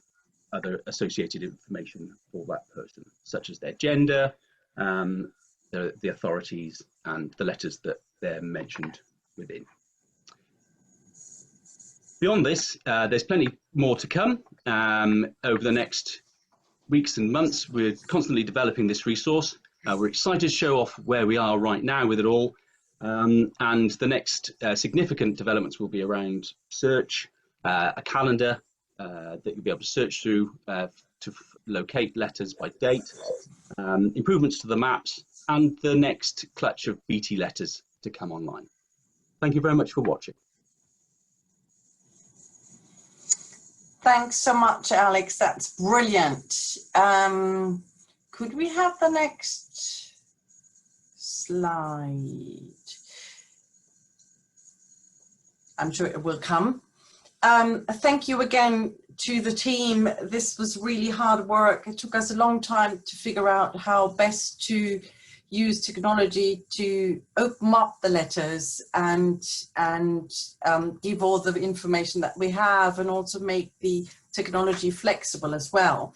other associated information for that person, such as their gender, the authorities, and the letters that they're mentioned within. Beyond this, there's plenty more to come over the next weeks and months. We're constantly developing this resource. We're excited to show off where we are right now with it all. And the next significant developments will be around search, a calendar that you'll be able to search through to locate letters by date, improvements to the maps, and the next clutch of BT letters to come online. Thank you very much for watching. Thanks so much, Alex. That's brilliant. Could we have the next slide? I'm sure it will come. Thank you again to the team. This was really hard work. It took us a long time to figure out how best to use technology to open up the letters and give all the information that we have, and also make the technology flexible as well.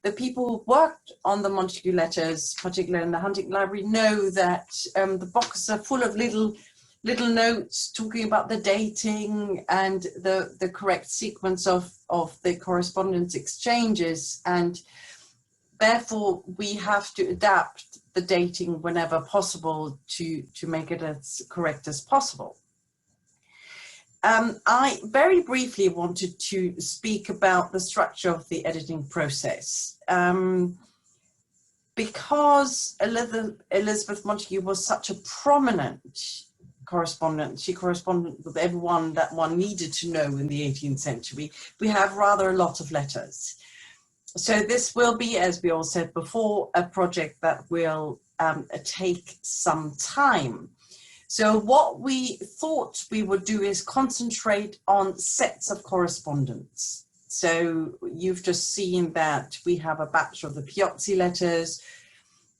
The people who worked on the Montagu letters, particularly in the hunting library, know that the boxes are full of little notes talking about the dating and the correct sequence of the correspondence exchanges, and therefore we have to adapt the dating whenever possible to make it as correct as possible. I very briefly wanted to speak about the structure of the editing process. Because Elizabeth Montagu was such a prominent correspondent, she corresponded with everyone that one needed to know in the 18th century, we have rather a lot of letters. So this will be, as we all said before, a project that will take some time. So what we thought we would do is concentrate on sets of correspondence. So you've just seen that we have a batch of the Piozzi letters.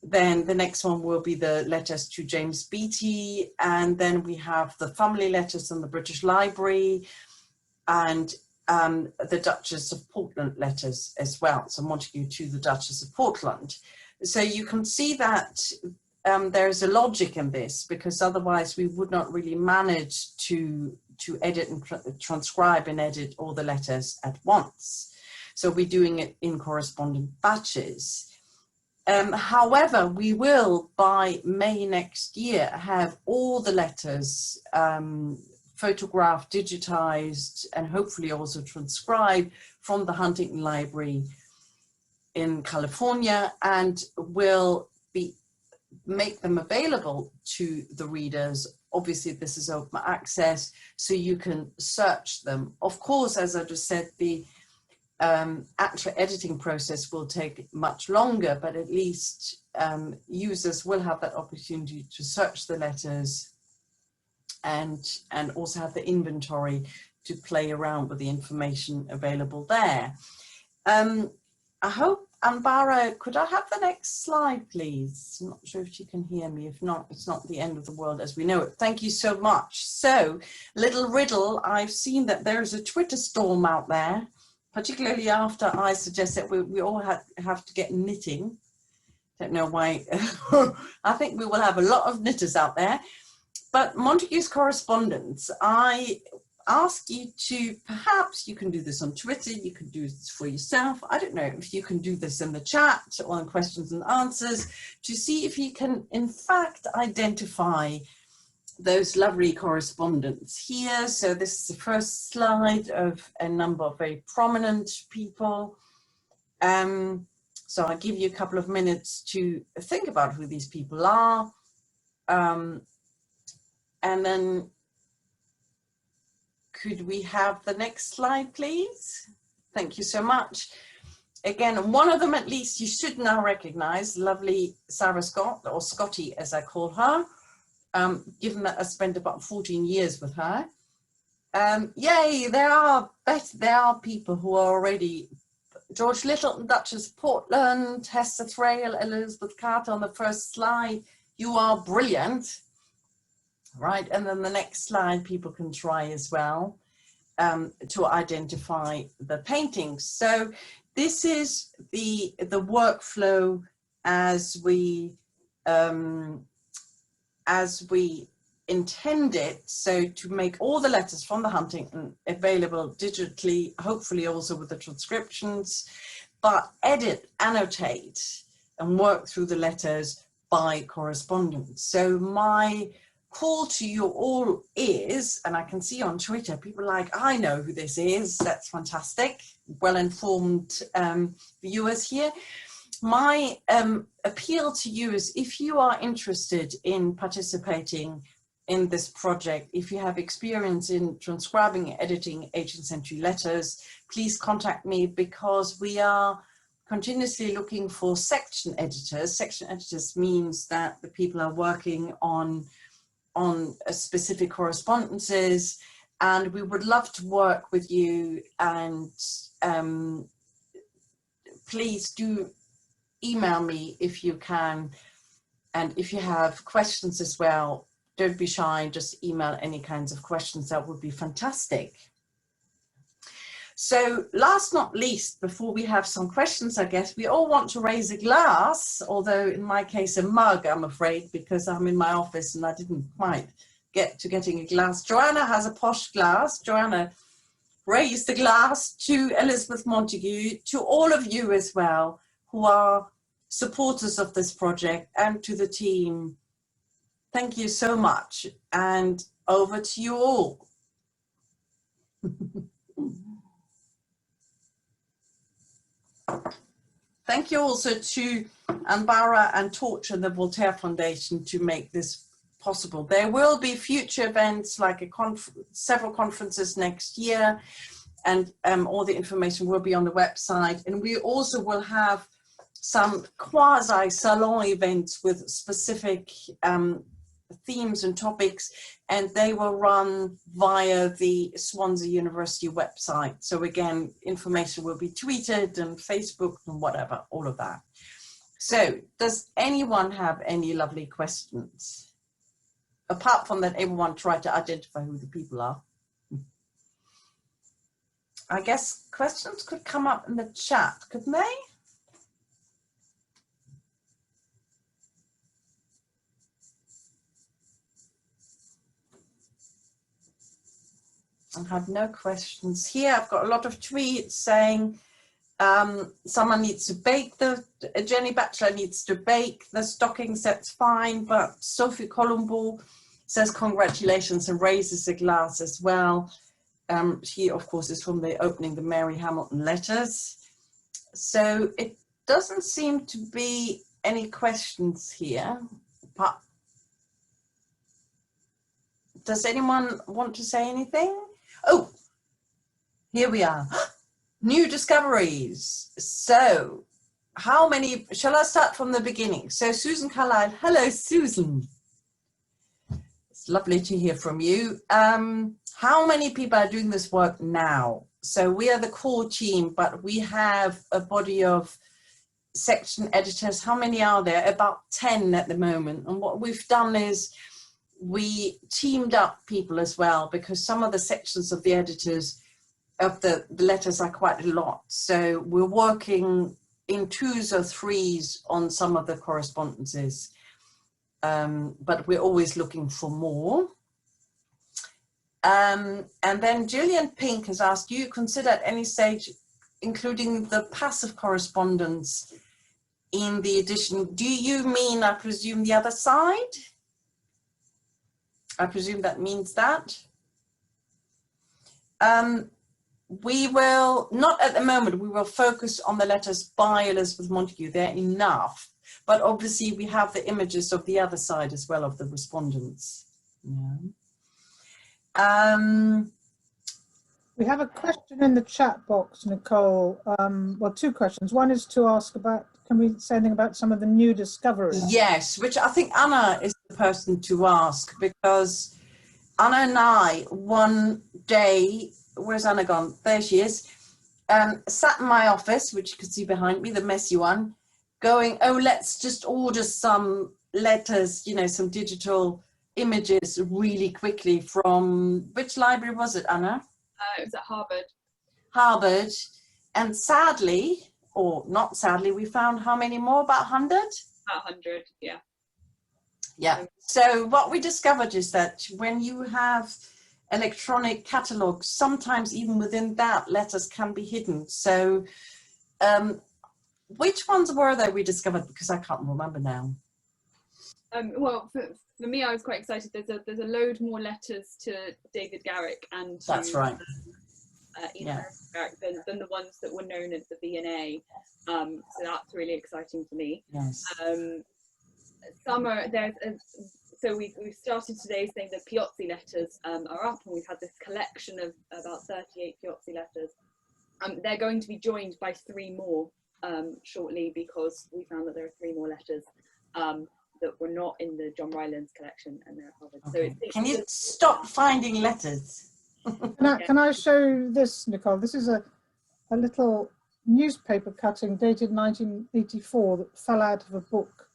Then the next one will be the letters to James Beattie. And then we have the family letters in the British Library, and the Duchess of Portland letters as well. So Montagu to the Duchess of Portland. So you can see that there's a logic in this, because otherwise we would not really manage to edit and transcribe and edit all the letters at once. So we're doing it in correspondent batches. However, we will by May next year have all the letters photographed, digitized, and hopefully also transcribed from the Huntington Library in California, and will make them available to the readers. Obviously, this is open access, so you can search them. Of course, as I just said, the actual editing process will take much longer, but at least users will have that opportunity to search the letters and also have the inventory to play around with the information available there. I hope, Ambara, could I have the next slide, please? I'm not sure if you can hear me. If not, it's not the end of the world as we know it. Thank you so much. So, little riddle, I've seen that there's a Twitter storm out there, particularly after I suggest that we all have to get knitting. Don't know why. I think we will have a lot of knitters out there. But Montague's Correspondence, I ask you to, perhaps you can do this on Twitter, you can do this for yourself. I don't know if you can do this in the chat or in questions and answers, to see if you can in fact identify those lovely correspondents here. So this is the first slide of a number of very prominent people. So I'll give you a couple of minutes to think about who these people are. And then could we have the next slide, please? Thank you so much. Again, one of them at least you should now recognize, lovely Sarah Scott, or Scotty as I call her, given that I spent about 14 years with her. Yay, there are people who are already, George Littleton, Duchess of Portland, Hester Thrale, Elizabeth Carter on the first slide. You are brilliant. Right, and then the next slide people can try as well to identify the paintings. So this is the workflow as we intend it. So to make all the letters from the Huntington available digitally, hopefully also with the transcriptions, but edit, annotate, and work through the letters by correspondence. So my call to you all is, and I can see on Twitter, people are like, I know who this is. That's fantastic. Well-informed viewers here. My appeal to you is, if you are interested in participating in this project, if you have experience in transcribing and editing 18th century letters, please contact me, because we are continuously looking for section editors. Section editors means that the people are working on specific correspondences, and we would love to work with you. And please do email me if you can, And if you have questions as well, don't be shy, just email any kinds of questions. That would be fantastic. So last not least, before we have some questions, I guess we all want to raise a glass, although in my case, a mug, I'm afraid, because I'm in my office and I didn't quite get to getting a glass. Joanna has a posh glass. Joanna, raise the glass to Elizabeth Montagu, to all of you as well, who are supporters of this project, and to the team. Thank you so much, and over to you all. Thank you also to Anbara and Torch and the Voltaire Foundation to make this possible. There will be future events like several conferences next year, and all the information will be on the website. And we also will have some quasi-salon events with specific themes and topics, and they will run via the Swansea University website. So again, information will be tweeted and Facebook and whatever, all of that. So does anyone have any lovely questions? Apart from that, everyone try to identify who the people are. I guess questions could come up in the chat, couldn't they? I have no questions here. I've got a lot of tweets saying someone needs to bake Jenny Batchelor needs to bake the stockings, that's fine, but Sophie Colombo says congratulations and raises a glass as well. She, of course, is from the opening the Mary Hamilton letters. So it doesn't seem to be any questions here, but does anyone want to say anything? Oh, here we are. New discoveries. So how many, shall I start from the beginning? So Susan Carlyle, hello Susan. It's lovely to hear from you. How many people are doing this work now? So we are the core team, but we have a body of section editors. How many are there? About 10 at the moment. And what we've done is we teamed up people as well, because some of the sections of the editors of the letters are quite a lot. So we're working in 2s or 3s on some of the correspondences, but we're always looking for more. And then Gillian Pink has asked, do you consider at any stage including the passive correspondence in the edition? Do you mean, I presume, the other side? I presume that means that. We will, not at the moment, we will focus on the letters by Elizabeth Montagu. They're enough. But obviously we have the images of the other side as well, of the respondents. Yeah. We have a question in the chat box, Nicole. Well, 2 questions. One is to ask about, can we say anything about some of the new discoveries? Yes, which I think Anna is the person to ask, because Anna and I one day, where's Anna gone? There she is. Sat in my office, which you can see behind me, the messy one, going, oh, let's just order some letters, you know, some digital images really quickly from, which library was it, Anna? It was at Harvard. Harvard. And sadly, or not sadly, we found how many more? About 100? About 100, yeah. Yeah. So what we discovered is that when you have electronic catalogs, sometimes even within that, letters can be hidden. So which ones were there we discovered? Because I can't remember now. Well, for me, I was quite excited. There's a load more letters to David Garrick and to, that's right. Garrick than the ones that were known as the V&A. So that's really exciting for me. Yes. So we've started today saying the Piozzi letters are up, and we've had this collection of about 38 Piozzi letters. They're going to be joined by 3 more shortly, because we found that there are 3 more letters that were not in the John Rylands collection, and they're at Harvard. Okay. So can you stop finding letters? Can I show this, Nicole? This is a little newspaper cutting dated 1984 that fell out of a book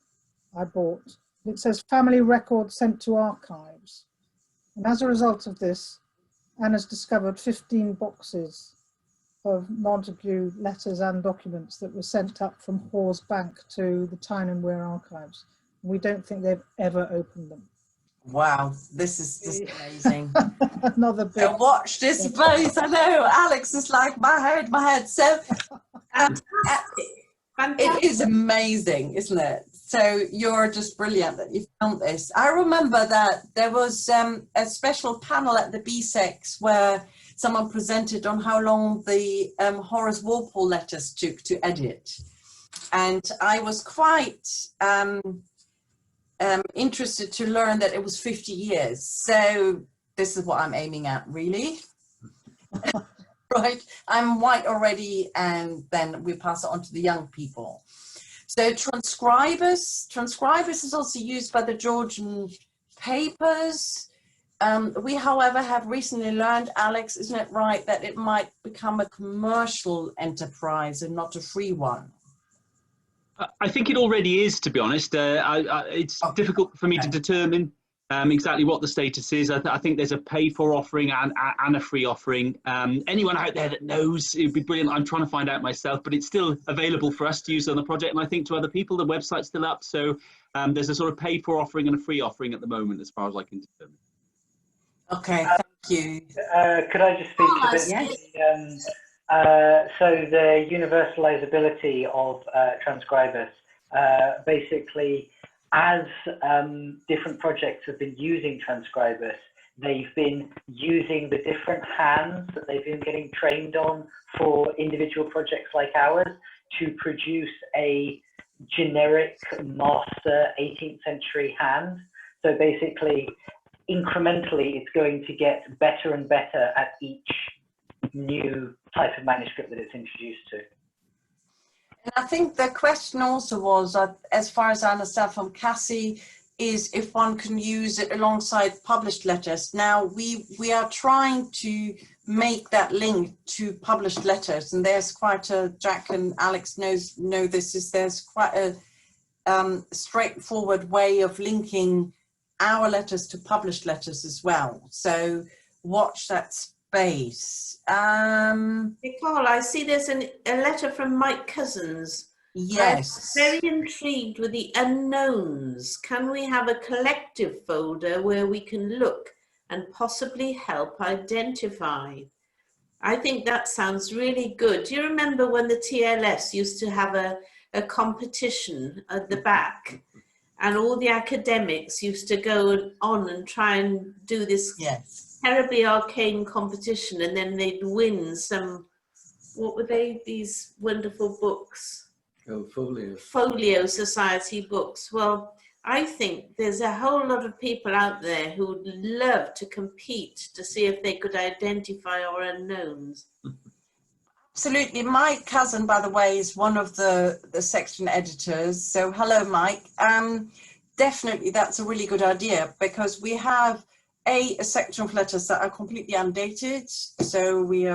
I bought. It says family record sent to archives. And as a result of this, Anna's discovered 15 boxes of Montagu letters and documents that were sent up from Hawes Bank to the Tyne and Wear archives. We don't think they've ever opened them. Wow, this is just amazing. Another big. So watch this space. I know, Alex is like my head. So it is amazing, isn't it? So you're just brilliant that you found this. I remember that there was a special panel at the BSEX where someone presented on how long the Horace Walpole letters took to edit. And I was quite interested to learn that it was 50 years. So this is what I'm aiming at, really. Right, I'm white already, and then we pass it on to the young people. So transcribers is also used by the Georgian papers. We, however, have recently learned, Alex, isn't it right, that it might become a commercial enterprise and not a free one? I think it already is, to be honest. It's difficult for me to determine exactly what the status is. I think there's a pay-for offering and a free offering. Anyone out there that knows, it would be brilliant. I'm trying to find out myself, but it's still available for us to use on the project. And I think to other people, the website's still up. So there's a sort of pay-for offering and a free offering at the moment, as far as I can determine. Okay, thank you. Could I just speak a bit? Yes. So the universalizability of transcribers, basically, as different projects have been using transcribers, they've been using the different hands that they've been getting trained on for individual projects like ours to produce a generic master 18th century hand. So basically, incrementally, it's going to get better and better at each new type of manuscript that it's introduced to. And I think the question also was, as far as I understand from Cassie, is if one can use it alongside published letters. Now, we are trying to make that link to published letters, and there's quite a, Jack and Alex know this, is there's quite a straightforward way of linking our letters to published letters as well. So watch that space. Nicole, I see there's a letter from Mike Cousins. Yes. I'm very intrigued with the unknowns. Can we have a collective folder where we can look and possibly help identify? I think that sounds really good. Do you remember when the TLS used to have a competition at the back, and all the academics used to go on and try and do this terribly arcane competition, and then they'd win some, what were they, these wonderful books? Oh, Folio. Folio Society books. Well, I think there's a whole lot of people out there who would love to compete to see if they could identify our unknowns. Absolutely. My cousin, by the way, is one of the section editors. So hello, Mike. Definitely, that's a really good idea, because we have a section of letters that are completely undated. So we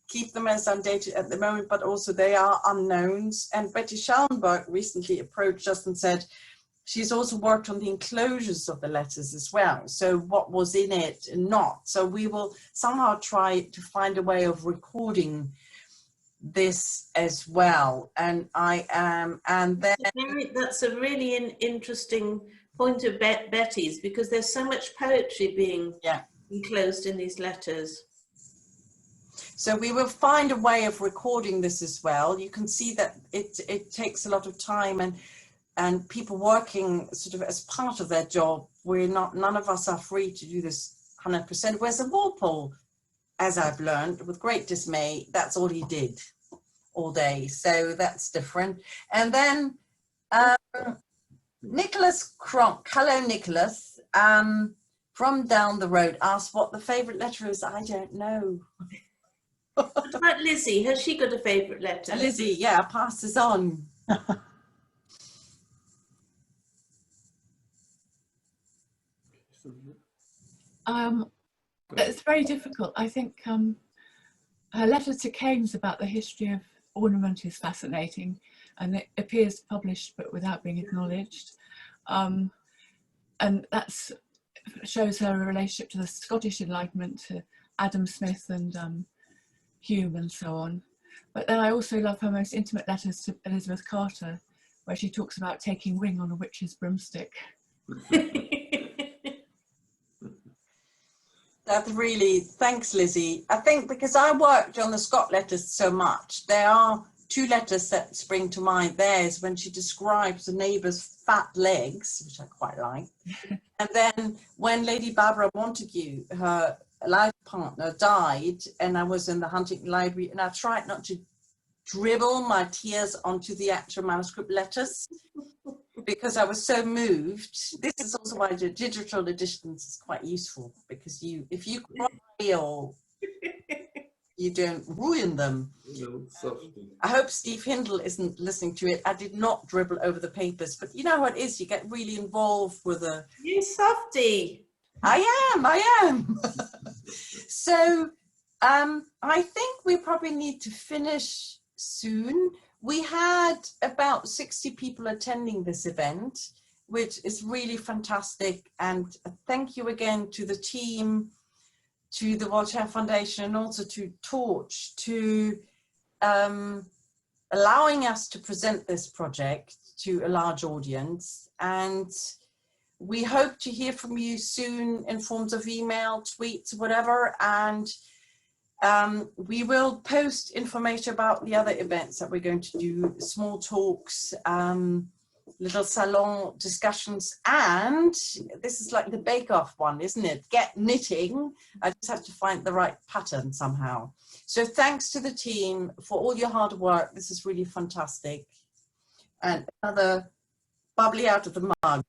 keep them as undated at the moment, but also they are unknowns. And Betty Schallenberg recently approached us and said she's also worked on the enclosures of the letters as well. So what was in it and not. So we will somehow try to find a way of recording this as well. And and then that's a really interesting point of Betty's, because there's so much poetry being enclosed in these letters. So we will find a way of recording this as well. You can see that it takes a lot of time and people working sort of as part of their job. None of us are free to do this 100%. Whereas the Walpole, as I've learned with great dismay, that's all he did all day. So that's different. And then Nicholas Cronk, hello Nicholas, from down the road, asked what the favourite letter is. I don't know. What about Lizzie? Has she got a favourite letter? Lizzie, yeah, pass this on. It's very difficult. I think her letter to Keynes about the history of ornament is fascinating, and it appears published but without being acknowledged. and that's shows her relationship to the Scottish Enlightenment, to Adam Smith and Hume and so on. But then I also love her most intimate letters to Elizabeth Carter, where she talks about taking wing on a witch's broomstick. That's really, thanks Lizzie. I think because I worked on the Scott letters so much, there are two letters that spring to mind. There's when she describes the neighbour's fat legs, which I quite like. And then when Lady Barbara Montagu, her life partner, died, and I was in the Huntington Library, and I tried not to dribble my tears onto the actual manuscript letters because I was so moved. This is also why the digital editions is quite useful, because if you cry or you don't ruin them. I hope Steve Hindle isn't listening to it. I did not dribble over the papers, but you know how it is, you get really involved with a... You softy. I am. So I think we probably need to finish soon. We had about 60 people attending this event, which is really fantastic. And thank you again to the team, to the Voltaire Foundation, and also to Torch, to allowing us to present this project to a large audience. And we hope to hear from you soon in forms of email, tweets, whatever. And we will post information about the other events that we're going to do, small talks, little salon discussions, and this is like the bake-off one, isn't it? Get knitting. I just have to find the right pattern somehow. So thanks to the team for all your hard work. This is really fantastic. And another bubbly out of the mug.